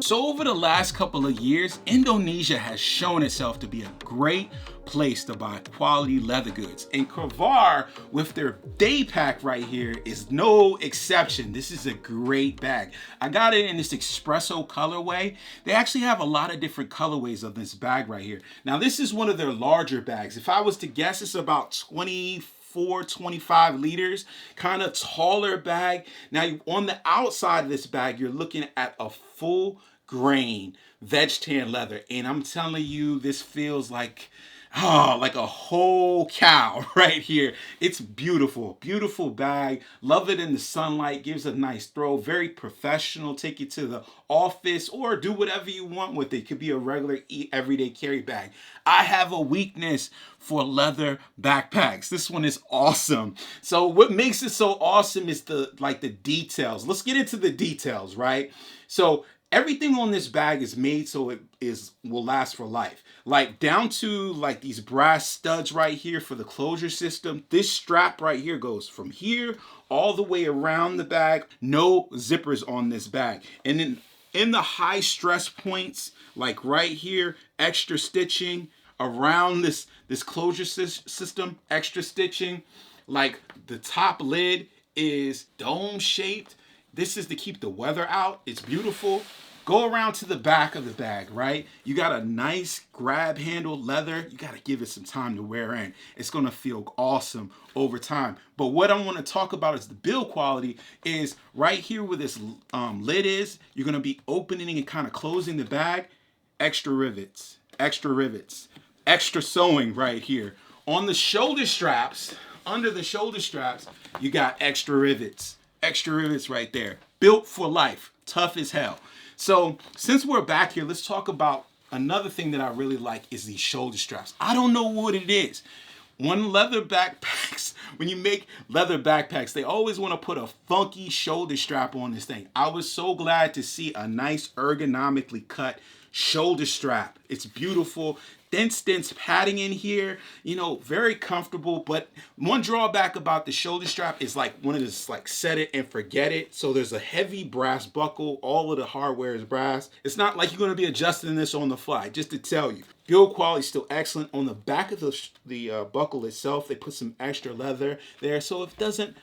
So over the last couple of years, Indonesia has shown itself to be a great place to buy quality leather goods. And CRAVAR, with their Daypack right here, is no exception. This is a great bag. I got it in this espresso colorway. They actually have a lot of different colorways of this bag right here. Now this is one of their larger bags. If I was to guess, it's about 25 liters, kind of taller bag. Now on the outside of this bag, you're looking at a full grain veg tan leather, and I'm telling you, this feels like like a whole cow right here. It's beautiful, beautiful bag. Love it in the sunlight, gives a nice throw, very professional. Take it to the office or do whatever you want with it. Could be a regular everyday carry bag. I have a weakness for leather backpacks. This one is awesome. So what makes it so awesome is the details. Let's get into the details, right? So everything on this bag is made so it will last for life. Like down to like these brass studs right here for the closure system. This strap right here goes from here all the way around the bag. No zippers on this bag. And then in the high stress points, like right here, extra stitching around this closure system, extra stitching. Like the top lid is dome shaped. This is to keep the weather out. It's beautiful. Go around to the back of the bag, right? You got a nice grab handle leather. You got to give it some time to wear in. It's going to feel awesome over time. But what I want to talk about is the build quality is right here where this lid is. You're going to be opening and kind of closing the bag. Extra rivets, extra sewing right here. On the shoulder straps, under the shoulder straps, you got extra rivets right there. Built for life, tough as hell. So since we're back here, let's talk about another thing that I really like is these shoulder straps. I don't know what it is. When leather backpacks, when you make leather backpacks, they always want to put a funky shoulder strap on this thing. I was so glad to see a nice ergonomically cut shoulder strap. It's beautiful. Dense padding in here, you know, very comfortable. But one drawback about the shoulder strap is like one of this like set it and forget it. So there's a heavy brass buckle. All of the hardware is brass. It's not like you're going to be adjusting this on the fly, just to tell you. Build quality is still excellent. On the back of the buckle itself, they put some extra leather there so it doesn't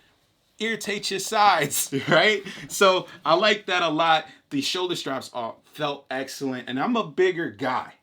irritate your sides, right? So I like that a lot. The shoulder straps felt excellent, and I'm a bigger guy,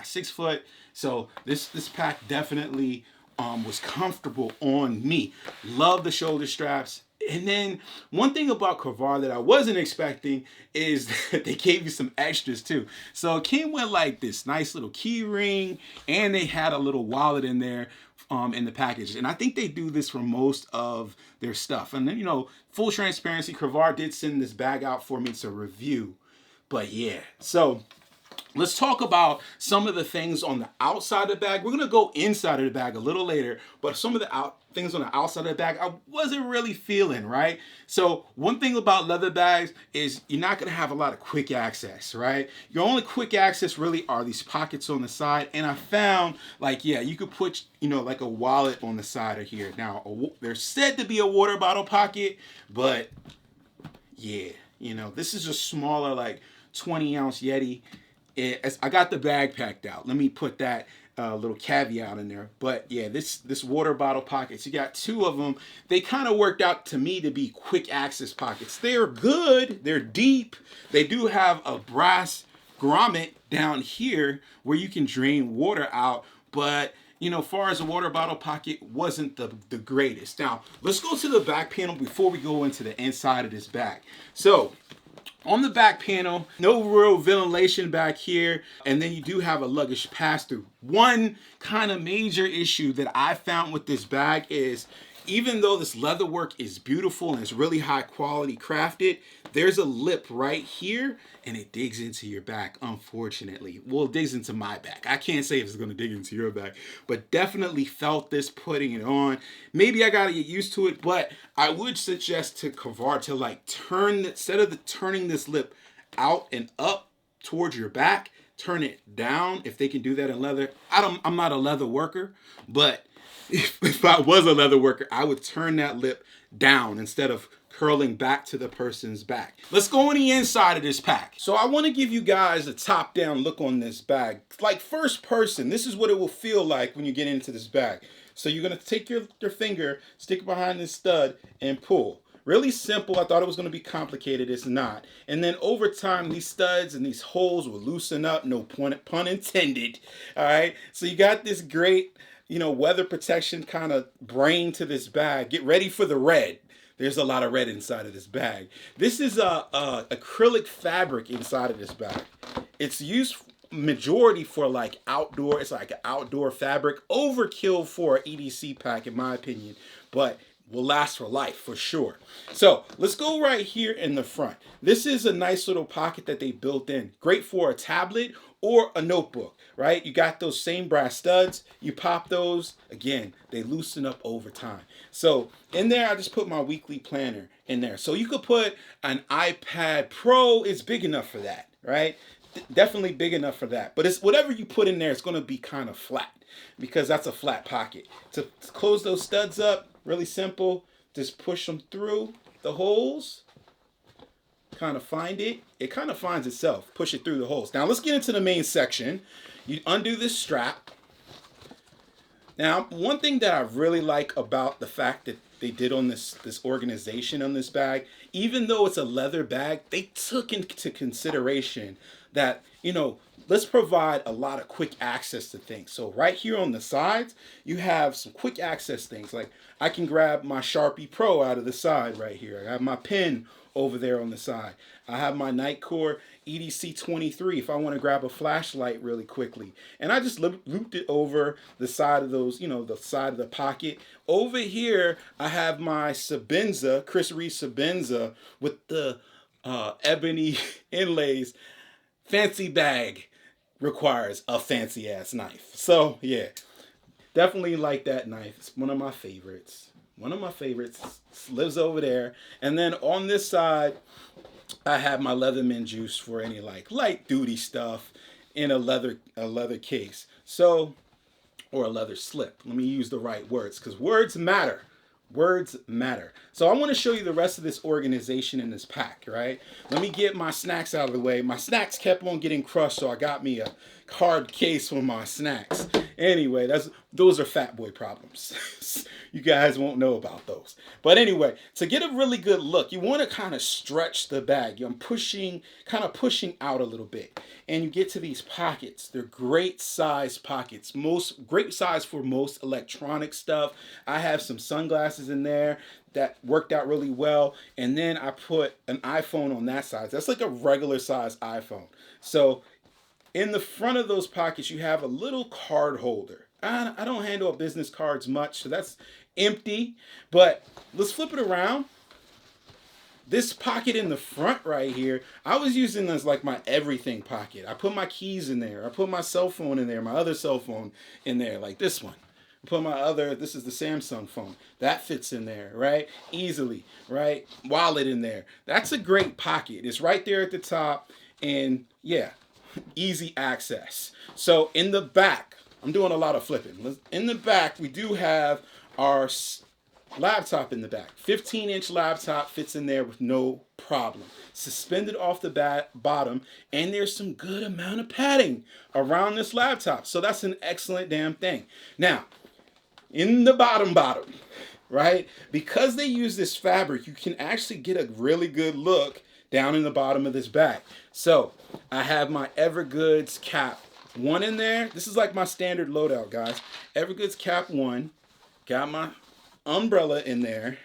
6 foot. So this pack definitely was comfortable on me. Love the shoulder straps. And then one thing about CRAVAR that I wasn't expecting is that they gave you some extras too. So it came with like this nice little key ring, and they had a little wallet in there in the package. And I think they do this for most of their stuff. And then, you know, full transparency, CRAVAR did send this bag out for me to review. But yeah, so let's talk about some of the things on the outside of the bag. We're going to go inside of the bag a little later, but some of the things on the outside of the bag I wasn't really feeling, right? So one thing about leather bags is you're not going to have a lot of quick access, right? Your only quick access really are these pockets on the side. And I found like, yeah, you could put, you know, like a wallet on the side of here. Now, there's said to be a water bottle pocket, but yeah, you know, this is a smaller, like 20-ounce Yeti. I got the bag packed out. Let me put that little caveat in there. But yeah, this water bottle pockets, you got 2 of them. They kind of worked out to me to be quick access pockets. They're good. They're deep. They do have a brass grommet down here where you can drain water out. But, you know, as far as a water bottle pocket, wasn't the greatest. Now, let's go to the back panel before we go into the inside of this bag. So on the back panel, no real ventilation back here, and then you do have a luggage pass-through. One kind of major issue that I found with this bag is even though this leather work is beautiful and it's really high quality crafted, there's a lip right here and it digs into your back, unfortunately. Well, it digs into my back. I can't say if it's gonna dig into your back, but definitely felt this putting it on. Maybe I gotta get used to it, but I would suggest to CRAVAR to like instead of turning this lip out and up towards your back, turn it down if they can do that in leather. I'm not a leather worker, but if I was a leather worker, I would turn that lip down instead of curling back to the person's back. Let's go on the inside of this pack. So I want to give you guys a top-down look on this bag. Like first person, this is what it will feel like when you get into this bag. So you're going to take your finger, stick it behind this stud, and pull. Really simple. I thought it was going to be complicated. It's not. And then over time, these studs and these holes will loosen up. No pun intended. All right. So you got this great, weather protection kind of brain to this bag. Get ready for the red. There's a lot of red inside of this bag. This is a acrylic fabric inside of this bag. It's used majority for like outdoor. It's like an outdoor fabric. Overkill for an EDC pack, in my opinion. But will last for life for sure. So let's go right here in the front. This is a nice little pocket that they built in. Great for a tablet or a notebook, right? You got those same brass studs. You pop those. Again, they loosen up over time. So in there, I just put my weekly planner in there. So you could put an iPad Pro. It's big enough for that, right? Definitely big enough for that. But it's whatever you put in there, it's going to be kind of flat because that's a flat pocket. To close those studs up, really simple. Just push them through the holes. Kind of find it. It kind of finds itself. Push it through the holes. Now let's get into the main section. You undo this strap. Now, one thing that I really like about the fact that they did on this organization on this bag, even though it's a leather bag, they took into consideration that, let's provide a lot of quick access to things. So right here on the sides, you have some quick access things. Like I can grab my Sharpie Pro out of the side right here. I have my pen over there on the side. I have my Nightcore EDC 23 if I want to grab a flashlight really quickly. And I just looped it over the side of those, the side of the pocket. Over here, I have my Sebenza, Chris Reeve Sebenza with the ebony inlays. Fancy bag requires a fancy ass knife. So yeah, definitely like that knife. It's one of my favorites. One of my favorites lives over there. And then on this side, I have my Leatherman juice for any like light duty stuff in a leather case. So, or a leather slip. Let me use the right words because words matter. Words matter. So I want to show you the rest of this organization in this pack, right? Let me get my snacks out of the way. My snacks kept on getting crushed, so I got me a hard case for my snacks. Anyway, those are fat boy problems. You guys won't know about those. But anyway, to get a really good look, you want to kind of stretch the bag. I'm kind of pushing out a little bit. And you get to these pockets. They're great size pockets. Great size for most electronic stuff. I have some sunglasses in there that worked out really well. And then I put an iPhone on that side. That's like a regular size iPhone. So in the front of those pockets, you have a little card holder. I don't handle business cards much, so that's empty. But let's flip it around. This pocket in the front right here, I was using this like my everything pocket. I put my keys in there. I put my cell phone in there, my other cell phone in there, like this one. I put this is the Samsung phone. That fits in there, right? Easily, right? Wallet in there. That's a great pocket. It's right there at the top. And yeah, easy access. So in the back, I'm doing a lot of flipping. In the back, we do have our laptop in the back. 15-inch laptop fits in there with no problem. Suspended off the bottom, and there's some good amount of padding around this laptop. So that's an excellent damn thing. Now, in the bottom, right? Because they use this fabric, you can actually get a really good look down in the bottom of this bag. So I have my Evergoods cap 1 in there. This is like my standard loadout, guys. Evergoods cap 1. Got my umbrella in there,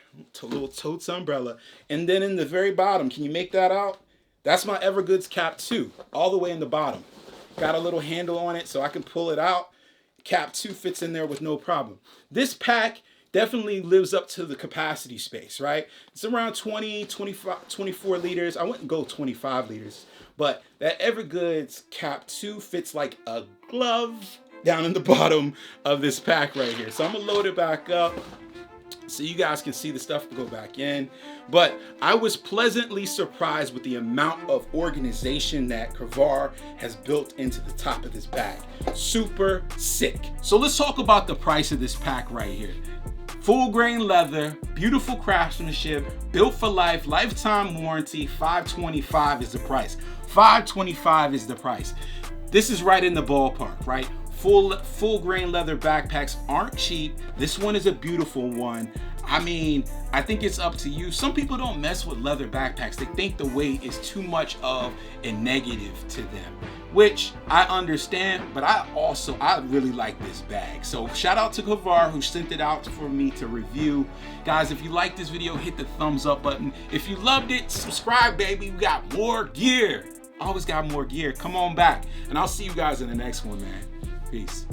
little totes umbrella. And then in the very bottom, can you make that out? That's my Evergoods cap 2, all the way in the bottom. Got a little handle on it so I can pull it out. Cap 2 fits in there with no problem. This pack definitely lives up to the capacity space, right? It's around 20, 25, 24 liters. I wouldn't go 25 liters, but that Evergoods cap 2 fits like a glove down in the bottom of this pack right here. So I'm gonna load it back up so you guys can see the stuff to go back in. But I was pleasantly surprised with the amount of organization that CRAVAR has built into the top of this bag. Super sick. So let's talk about the price of this pack right here. Full grain leather, beautiful craftsmanship, built for life, lifetime warranty, $525 is the price. $525 is the price. This is right in the ballpark, right? Full grain leather backpacks aren't cheap. This one is a beautiful one. I mean, I think it's up to you. Some people don't mess with leather backpacks. They think the weight is too much of a negative to them, which I understand, but I really like this bag. So shout out to CRAVAR who sent it out for me to review. Guys, if you like this video, hit the thumbs up button. If you loved it, subscribe, baby. We got more gear. Always got more gear. Come on back. And I'll see you guys in the next one, man. Peace.